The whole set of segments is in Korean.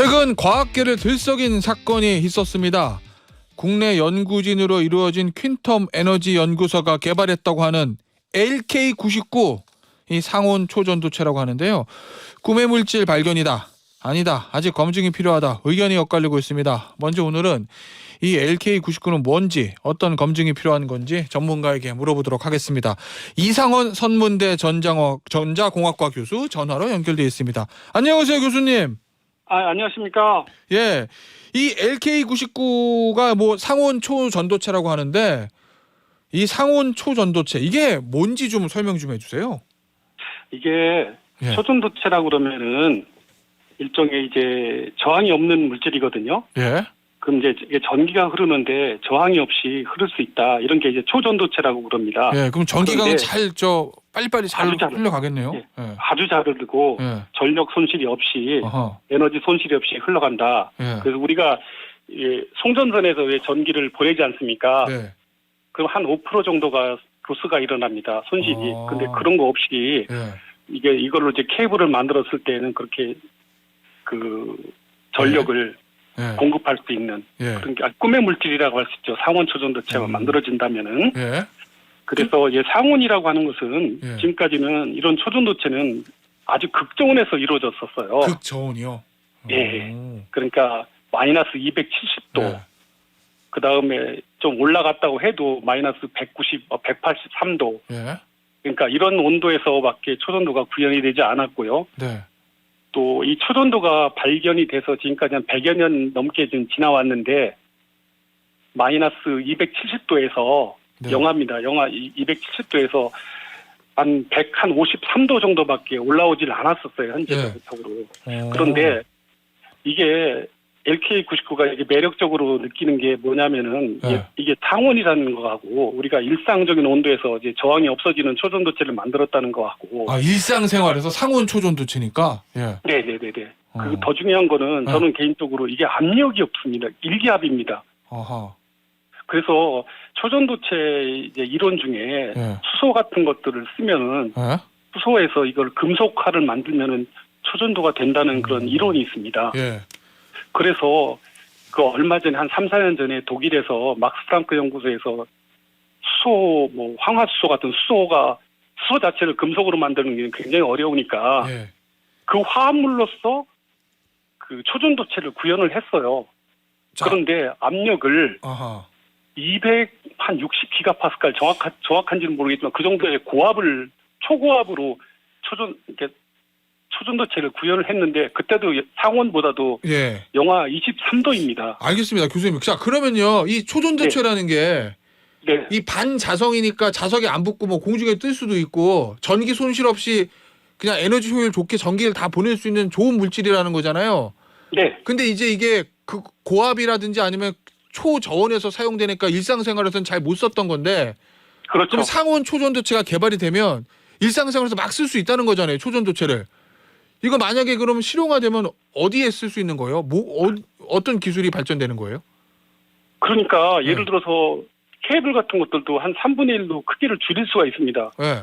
최근 과학계를 들썩인 사건이 있었습니다. 국내 연구진으로 이루어진 퀸텀 에너지 연구소가 개발했다고 하는 LK99, 이 상온 초전도체라고 하는데요. 꿈의 물질 발견이다, 아니다, 아직 검증이 필요하다, 의견이 엇갈리고 있습니다. 먼저 오늘은 이 LK99는 뭔지, 어떤 검증이 필요한 건지 전문가에게 물어보도록 하겠습니다. 이상원 선문대 전자공학과 교수 전화로 연결되어 있습니다. 안녕하세요, 교수님. 안녕하십니까. 예, 이 LK99가 뭐 상온 초전도체라고 하는데, 이 상온 초전도체 이게 뭔지 좀 설명 좀 해주세요. 이게 예. 초전도체라고 그러면은 일종의 이제 저항이 없는 물질이거든요. 예. 그럼 이제 이게 전기가 흐르는데 저항이 없이 흐를 수 있다. 이런 게 이제 초전도체라고 그럽니다. 예, 그럼 전기가 그런데 빨리빨리 잘 아주 잘 흘러가겠네요. 예. 예. 아주 잘 흐르고 예. 전력 손실이 없이 어허. 에너지 손실이 없이 흘러간다. 예. 그래서 우리가 송전선에서 왜 전기를 보내지 않습니까? 네. 그럼 한 5% 정도가 교수가 일어납니다. 손실이. 근데 그런 거 없이 예. 이걸로 이제 케이블을 만들었을 때는 그렇게 그 전력을 예. 공급할 수 있는 예. 그런 게 꿈의 물질이라고 할 수 있죠. 상온 초전도체가 만들어진다면은. 예. 그래서 이제 상온이라고 하는 것은 예. 지금까지는 이런 초전도체는 아주 극저온에서 이루어졌었어요. 극저온이요. 예. 오. 그러니까 마이너스 270도. 예. 그 다음에 좀 올라갔다고 해도 마이너스 190, 183도. 예. 그러니까 이런 온도에서밖에 초전도가 구현이 되지 않았고요. 네. 또 이 초전도가 발견이 돼서 지금까지 한 100여 년 넘게 좀 지나왔는데 마이너스 270도에서 네. 영하입니다. 영하 270도에서 한 153도 정도밖에 올라오질 않았었어요. 현재적으로. 그런데 이게 LK99가 이게 매력적으로 느끼는 게 뭐냐면은 네. 이게 상온이라는 거하고 우리가 일상적인 온도에서 이제 저항이 없어지는 초전도체를 만들었다는 거하고. 아, 일상생활에서 상온 초전도체니까. 예. 네네네네. 그리고 더 중요한 거는 저는 개인적으로 이게 압력이 없습니다. 일기압입니다. 아하. 그래서 초전도체 이제 이론 중에 예. 수소 같은 것들을 쓰면은 예? 수소에서 이걸 금속화를 만들면은 초전도가 된다는 그런 이론이 있습니다. 예. 그래서 그 얼마 전에 한 3, 4년 전에 독일에서 막스 플랑크 연구소에서 수소 뭐 황화수소 같은 수소 자체를 금속으로 만드는 게 굉장히 어려우니까 예. 그 화합물로서 그 초전도체를 구현을 했어요. 자. 그런데 압력을 아하. 260 기가파스칼 정확한지는 모르겠지만 그 정도의 초고압으로 초전도체를 구현을 했는데 그때도 상온보다도 예. 영하 23도입니다. 알겠습니다, 교수님. 자, 그러면요, 이 초전도체라는 게 네. 이 반자성이니까 자석이 안 붙고 뭐 공중에 뜰 수도 있고 전기 손실 없이 그냥 에너지 효율 좋게 전기를 다 보낼 수 있는 좋은 물질이라는 거잖아요. 네. 근데 이제 이게 그 고압이라든지 아니면 초저온에서 사용되니까 일상생활에서는 잘 못 썼던 건데, 그렇죠. 그럼 상온 초전도체가 개발이 되면 일상생활에서 막 쓸 수 있다는 거잖아요, 초전도체를. 이거 만약에 그러면 실용화되면 어디에 쓸 수 있는 거예요? 어떤 기술이 발전되는 거예요? 그러니까 예를 들어서 케이블 같은 것들도 한 3분의 1로 크기를 줄일 수가 있습니다. 네.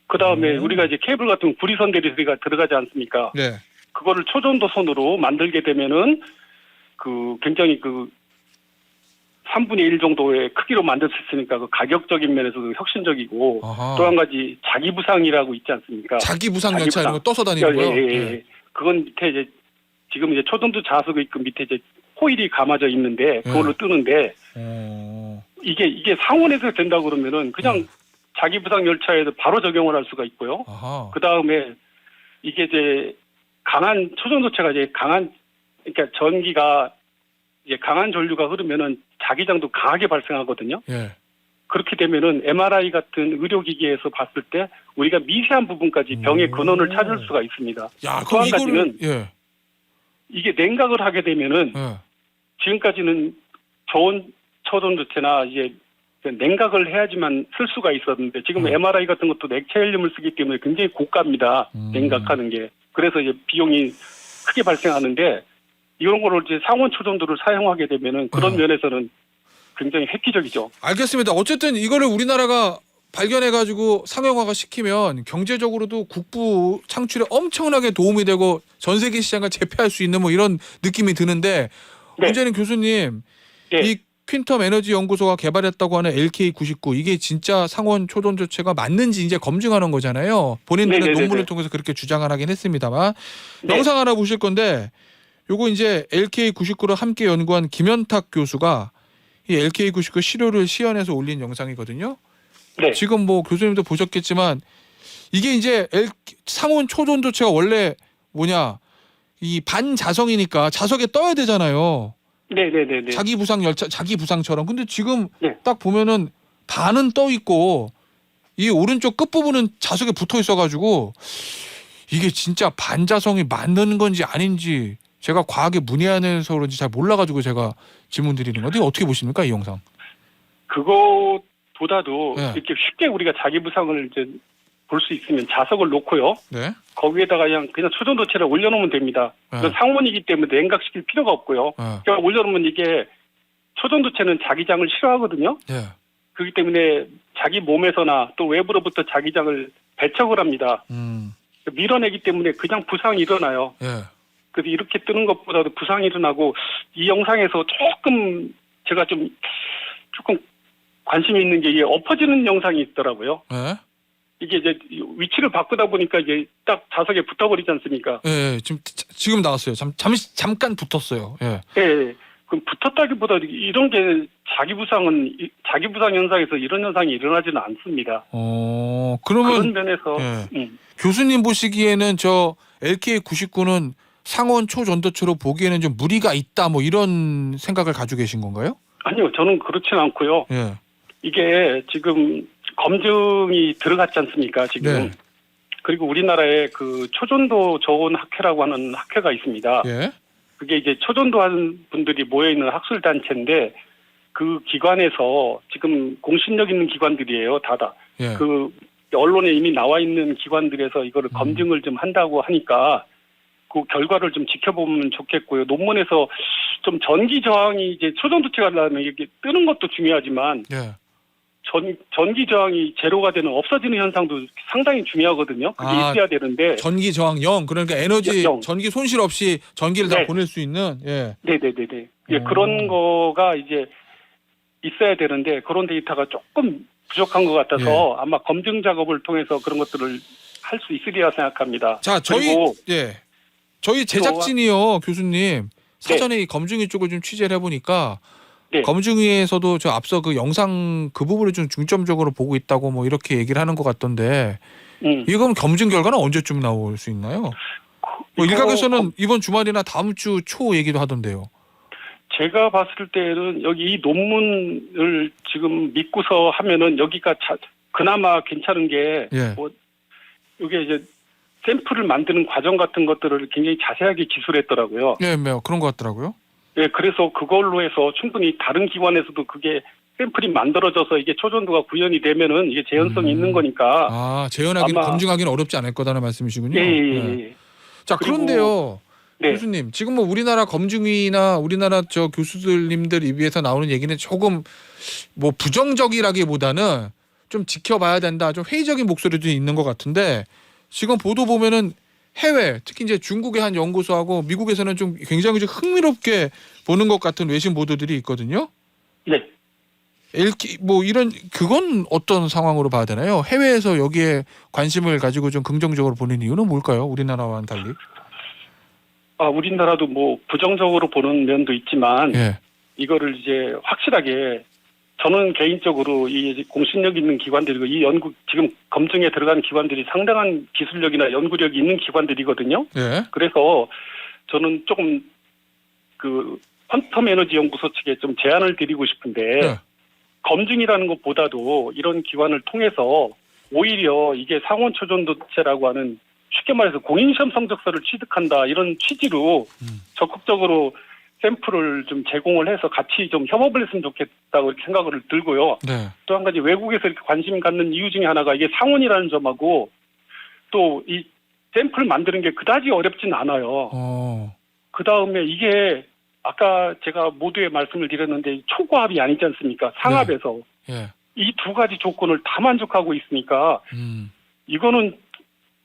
그 다음에 우리가 이제 케이블 같은 구리선들이 들어가지 않습니까? 네. 그거를 초전도선으로 만들게 되면은 그 굉장히 그 3분의 1 정도의 크기로 만들 수 있으니까 그 가격적인 면에서도 혁신적이고 아하. 또 한 가지 자기부상이라고 있지 않습니까? 자기 부상 열차 이런 거 떠서 다니고요. 예. 그건 밑에 이제 지금 이제 초전도 자석이 있고 밑에 이제 호일이 감아져 있는데 그걸로 뜨는데 이게 상온에서 된다 그러면은 그냥 자기 부상 열차에도 바로 적용을 할 수가 있고요. 아하. 그 다음에 이게 이제 강한 초전도체가 이제 그러니까 전기가 이제 강한 전류가 흐르면은 자기장도 강하게 발생하거든요. 예. 그렇게 되면은 MRI 같은 의료기기에서 봤을 때 우리가 미세한 부분까지 병의 근원을 찾을 수가 있습니다. 야, 또 그럼 한 가지는 예. 이게 냉각을 하게 되면은 예. 지금까지는 저온 초전도체나 이제 냉각을 해야지만 쓸 수가 있었는데 지금 MRI 같은 것도 액체 헬륨을 쓰기 때문에 굉장히 고가입니다. 냉각하는 게. 그래서 이제 비용이 크게 발생하는데 이런 거를 이제 상온 초전도를 사용하게 되면은 그런 면에서는 굉장히 획기적이죠. 알겠습니다. 어쨌든 이거를 우리나라가 발견해가지고 상용화가 시키면 경제적으로도 국부 창출에 엄청나게 도움이 되고 전 세계 시장을 제패할 수 있는 뭐 이런 느낌이 드는데 네. 문제는 교수님 네. 이 퀸텀 에너지 연구소가 개발했다고 하는 LK99 이게 진짜 상온 초전 조체가 맞는지 이제 검증하는 거잖아요. 본인들은 네네네네. 논문을 통해서 그렇게 주장을 하긴 했습니다만 네. 영상 하나 보실 건데 요거 이제 LK99를 함께 연구한 김현탁 교수가 이 LK99 시료를 시연해서 올린 영상이거든요. 네. 지금 뭐 교수님도 보셨겠지만 이게 이제 상온 초전 조체가 원래 뭐냐 이 반자성이니까 자석에 떠야 되잖아요. 네네네네. 자기 부상 열차 자기 부상처럼. 근데 지금 네. 딱 보면은 반은 떠 있고 이 오른쪽 끝 부분은 자석에 붙어 있어가지고 이게 진짜 반자성이 맞는 건지 아닌지 제가 과하게 문의안해서 그런지 잘 몰라가지고 제가 질문 드리는 건데 어떻게 보십니까 이 영상? 그것보다도 네. 이렇게 쉽게 우리가 자기 부상을 이제 볼 수 있으면 자석을 놓고요. 네. 거기에다가 그냥 초전도체를 올려놓으면 됩니다. 네. 이건 상온이기 때문에 냉각시킬 필요가 없고요. 네. 그냥 올려놓으면 이게 초전도체는 자기장을 싫어하거든요. 네. 그렇기 때문에 자기 몸에서나 또 외부로부터 자기장을 배척을 합니다. 밀어내기 때문에 그냥 부상이 일어나요. 예. 그래서 이렇게 뜨는 것보다도 부상이 일어나고 이 영상에서 조금 제가 조금 관심이 있는 게 이게 엎어지는 영상이 있더라고요. 예. 이게 이제 위치를 바꾸다 보니까 이게 딱 자석에 붙어버리지 않습니까? 예. 지금 나왔어요. 잠깐 붙었어요. 예. 예. 그럼 붙었다기보다 이런 게 자기 부상 현상에서 이런 현상이 일어나지는 않습니다. 그러면 그런 면에서 예. 교수님 보시기에는 저 LK99는 상온 초전도체로 보기에는 좀 무리가 있다 뭐 이런 생각을 가지고 계신 건가요? 아니요, 저는 그렇지는 않고요. 예. 이게 지금 검증이 들어갔지 않습니까? 지금. 네. 그리고 우리나라에 그 초전도 저온 학회라고 하는 학회가 있습니다. 예. 그게 이제 초전도 하는 분들이 모여있는 학술 단체인데 그 기관에서 지금 공신력 있는 기관들이에요. 다다. 예. 그 언론에 이미 나와 있는 기관들에서 이거를 검증을 좀 한다고 하니까 그 결과를 좀 지켜보면 좋겠고요. 논문에서 좀 전기 저항이 이제 초전도체가 나면 이게 뜨는 것도 중요하지만 예. 전기 저항이 제로가 되는 없어지는 현상도 상당히 중요하거든요. 그게 있어야 되는데. 전기 저항 0 그러니까 에너지 0. 전기 손실 없이 전기를 다 네. 보낼 수 있는 예. 네네네네. 예, 그런 거가 이제 있어야 되는데 그런 데이터가 조금 부족한 것 같아서 아마 검증 작업을 통해서 그런 것들을 할 수 있으리라 생각합니다. 자, 저희 제작진이요, 교수님. 사전에 이 검증위 쪽을 좀 취재를 해보니까 네. 검증위에서도 저 앞서 그 영상 그 부분을 좀 중점적으로 보고 있다고 뭐 이렇게 얘기를 하는 것 같던데 이건 검증 결과는 언제쯤 나올 수 있나요? 뭐 일각에서는 이번 주말이나 다음 주 초 얘기도 하던데요. 제가 봤을 때는 여기 이 논문을 지금 믿고서 하면은 여기가 그나마 괜찮은 게 예. 뭐 이게 이제 샘플을 만드는 과정 같은 것들을 굉장히 자세하게 기술했더라고요. 예, 뭐 그런 것 같더라고요. 예, 그래서 그걸로 해서 충분히 다른 기관에서도 그게 샘플이 만들어져서 이게 초전도가 구현이 되면은 이게 재현성이 있는 거니까. 재현하기는 검증하기는 어렵지 않을 거다는 말씀이시군요. 예. 자, 그런데요. 네. 교수님, 지금 뭐 우리나라 검증위나 우리나라 저 교수들님들 입에서 나오는 얘기는 조금 뭐 부정적이라기보다는 좀 지켜봐야 된다, 좀 회의적인 목소리도 있는 것 같은데 지금 보도 보면은 해외, 특히 이제 중국의 한 연구소하고 미국에서는 좀 굉장히 좀 흥미롭게 보는 것 같은 외신 보도들이 있거든요. 네. 뭐 이런 그건 어떤 상황으로 봐야 되나요? 해외에서 여기에 관심을 가지고 좀 긍정적으로 보는 이유는 뭘까요? 우리나라와는 달리. 우리나라도 뭐 부정적으로 보는 면도 있지만 예. 이거를 이제 확실하게 저는 개인적으로 이 공신력 있는 기관들이고 이 연구 지금 검증에 들어가는 기관들이 상당한 기술력이나 연구력이 있는 기관들이거든요. 예. 그래서 저는 조금 그 퀀텀 에너지 연구소 측에 좀 제안을 드리고 싶은데 네. 검증이라는 것보다도 이런 기관을 통해서 오히려 이게 상온 초전도체라고 하는 쉽게 말해서 공인시험 성적서를 취득한다 이런 취지로 적극적으로 샘플을 좀 제공을 해서 같이 좀 협업을 했으면 좋겠다고 이렇게 생각을 들고요. 네. 또 한 가지 외국에서 이렇게 관심 갖는 이유 중에 하나가 이게 상온이라는 점하고 또 이 샘플 만드는 게 그다지 어렵진 않아요. 그 다음에 이게 아까 제가 모두에 말씀을 드렸는데 초고압이 아니지 않습니까? 상압에서. 예. 이 두 가지 조건을 다 만족하고 있으니까 이거는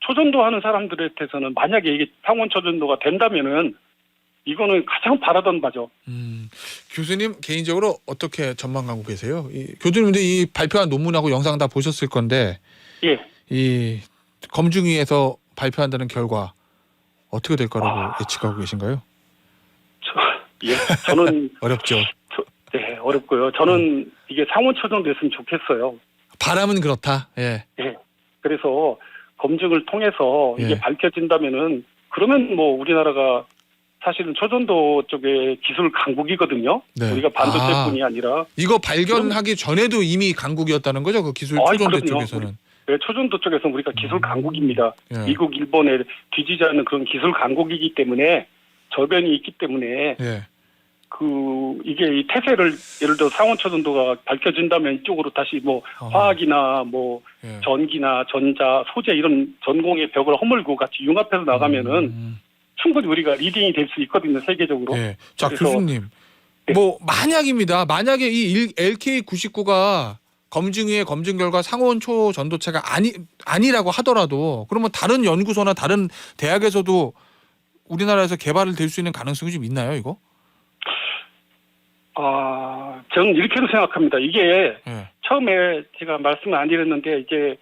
초전도 하는 사람들한테서는 만약에 이게 상온 초전도가 된다면은 이거는 가장 바라던 바죠. 교수님 개인적으로 어떻게 전망 갖고 계세요? 교수님도 이 발표한 논문하고 영상 다 보셨을 건데 예. 이 검증위에서 발표한다는 결과 어떻게 될 거라고 예측하고 계신가요? 저는 어렵죠. 네, 어렵고요. 저는 이게 상온 초전됐으면 좋겠어요. 바람은 그렇다. 예. 예. 그래서 검증을 통해서 이게 예. 밝혀진다면은 그러면 뭐 우리나라가 사실은 초전도 쪽에 기술 강국이거든요. 네. 우리가 반도체뿐이 아니라 이거 발견하기 전에도 이미 강국이었다는 거죠? 그 기술 초전도 쪽에서는. 네, 초전도 쪽에서 우리가 기술 강국입니다. 예. 미국, 일본에 뒤지지 않는 그런 기술 강국이기 때문에 저변이 있기 때문에 예. 이게 이 태세를 예를 들어 상온 초전도가 밝혀진다면 이쪽으로 다시 뭐 화학이나 뭐 예. 전기나 전자, 소재 이런 전공의 벽을 허물고 같이 융합해서 나가면은 충분히 우리가 리딩이 될 수 있거든요, 세계적으로. 예. 자, 그래서- 교수님. 네. 뭐 만약입니다. 만약에 이 LK99가 검증위의 검증 결과 상온 초전도체가 아니라고 하더라도 그러면 다른 연구소나 다른 대학에서도 우리나라에서 개발을 될 수 있는 가능성이 좀 있나요, 이거? 저는 이렇게도 생각합니다. 이게 예. 처음에 제가 말씀을 안 드렸는데 이제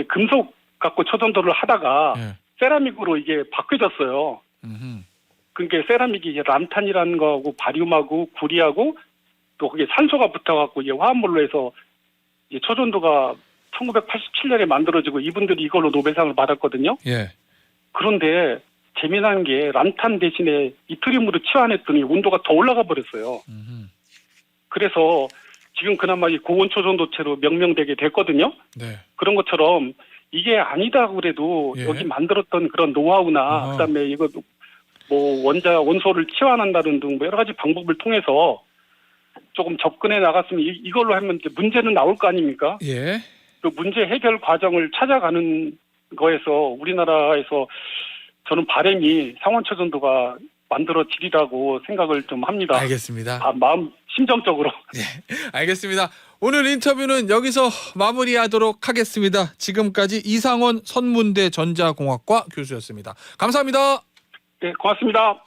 금속 갖고 초전도를 하다가 예. 세라믹으로 이게 바뀌어졌어요. 음흠. 그러니까 세라믹이 이제 람탄이라는 거하고 바리움하고 구리하고 또 거기에 산소가 붙어갖고 이제 화합물로 해서 이제 초전도가 1987년에 만들어지고 이분들이 이걸로 노벨상을 받았거든요. 예. 그런데 재미난 게 람탄 대신에 이트리움으로 치환했더니 온도가 더 올라가 버렸어요. 음흠. 그래서 지금 그나마 이 고온 초전도체로 명명되게 됐거든요. 네. 그런 것처럼 이게 아니다 그래도 예. 여기 만들었던 그런 노하우나 그다음에 이거 뭐 원소를 치환한다는 등 뭐 여러 가지 방법을 통해서 조금 접근해 나갔으면 이걸로 하면 이제 문제는 나올 거 아닙니까? 예. 그 문제 해결 과정을 찾아가는 거에서 우리나라에서 저는 바람이 상온 초전도가 만들어지리라고 생각을 좀 합니다. 알겠습니다. 마음 심정적으로. 알겠습니다. 오늘 인터뷰는 여기서 마무리하도록 하겠습니다. 지금까지 이상원 선문대 전자공학과 교수였습니다. 감사합니다. 네, 고맙습니다.